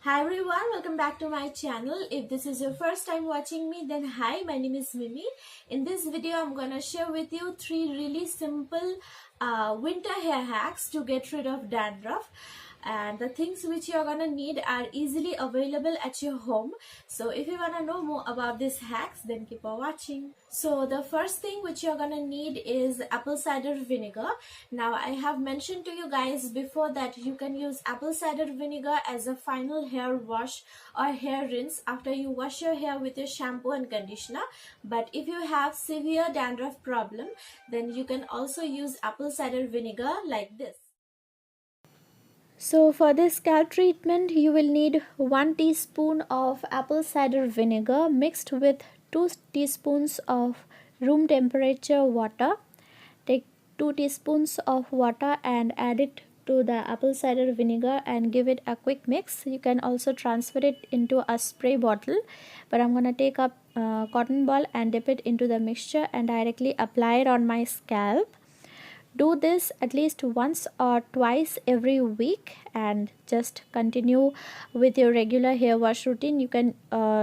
Hi everyone, welcome back to my channel. If this is your first time watching me, then hi, my name is Mimi. In this video, I'm gonna share with you 3 really simple winter hair hacks to get rid of dandruff. And the things which you're gonna need are easily available at your home. So if you wanna know more about these hacks, then keep on watching. So the first thing which you're gonna need is apple cider vinegar. Now I have mentioned to you guys before that you can use apple cider vinegar as a final hair wash or hair rinse after you wash your hair with your shampoo and conditioner. But if you have severe dandruff problem, then you can also use apple cider vinegar like this. So for this scalp treatment, you will need 1 teaspoon of apple cider vinegar mixed with 2 teaspoons of room temperature water. Take 2 teaspoons of water and add it to the apple cider vinegar and give it a quick mix. You can also transfer it into a spray bottle, but I'm going to take a cotton ball and dip it into the mixture and directly apply it on my scalp. Do this at least once or twice every week and just continue with your regular hair wash routine. You can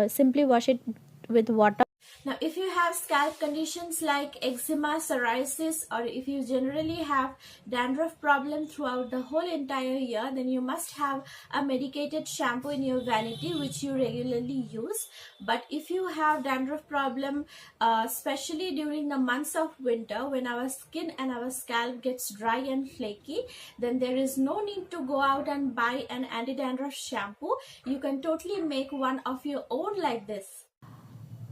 simply wash it with water. Now, if you have scalp conditions like eczema, psoriasis, or if you generally have dandruff problem throughout the whole entire year, then you must have a medicated shampoo in your vanity which you regularly use. But if you have dandruff problem, especially during the months of winter when our skin and our scalp gets dry and flaky, then there is no need to go out and buy an anti-dandruff shampoo. You can totally make one of your own like this.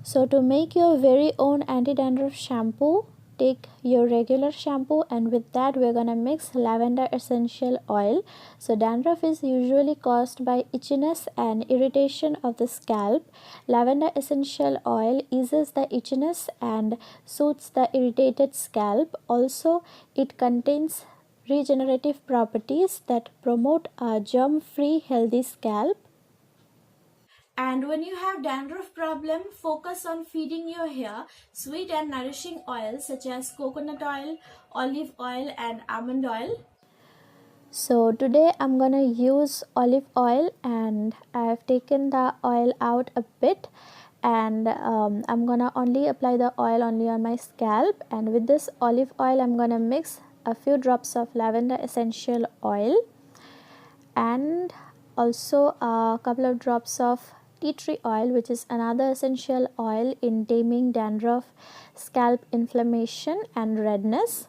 So to make your very own anti-dandruff shampoo, take your regular shampoo and with that we're gonna mix lavender essential oil. So dandruff is usually caused by itchiness and irritation of the scalp. Lavender essential oil eases the itchiness and soothes the irritated scalp. Also, it contains regenerative properties that promote a germ-free healthy scalp. And when you have dandruff problem, focus on feeding your hair sweet and nourishing oils such as coconut oil, olive oil and almond oil. So today I'm gonna use olive oil and I've taken the oil out a bit and I'm gonna only apply the oil only on my scalp, and with this olive oil I'm gonna mix a few drops of lavender essential oil and also a couple of drops of tea tree oil, which is another essential oil in taming dandruff, scalp inflammation and redness.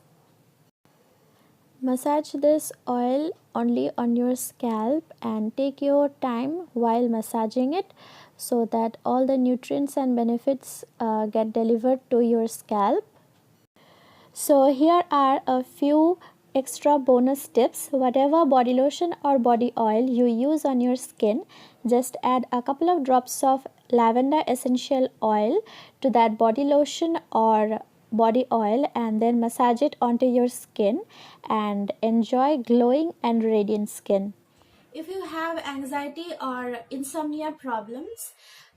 Massage this oil only on your scalp and take your time while massaging it so that all the nutrients and benefits get delivered to your scalp. So here are a few extra bonus tips. Whatever body lotion or body oil you use on your skin, just add a couple of drops of lavender essential oil to that body lotion or body oil and then massage it onto your skin and enjoy glowing and radiant skin. If you have anxiety or insomnia problems,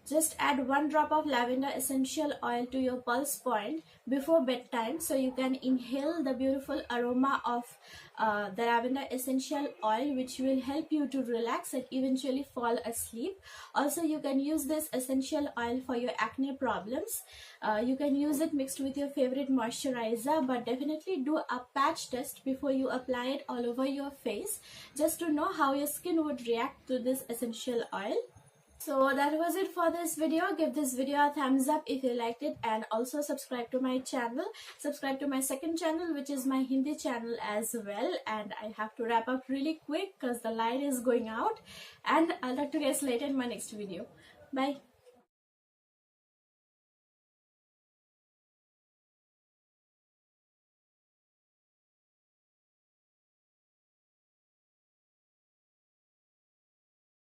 just add 1 drop of lavender essential oil to your pulse point before bedtime so you can inhale the beautiful aroma of the lavender essential oil, which will help you to relax and eventually fall asleep. Also, you can use this essential oil for your acne problems. You can use it mixed with your favorite moisturizer, but definitely do a patch test before you apply it all over your face just to know how your skin would react to this essential oil. So that was it for this video. Give this video a thumbs up if you liked it and also subscribe to my channel. Subscribe to my second channel, which is my Hindi channel as well. And I have to wrap up really quick because the light is going out. And I'll talk to you guys later in my next video. Bye.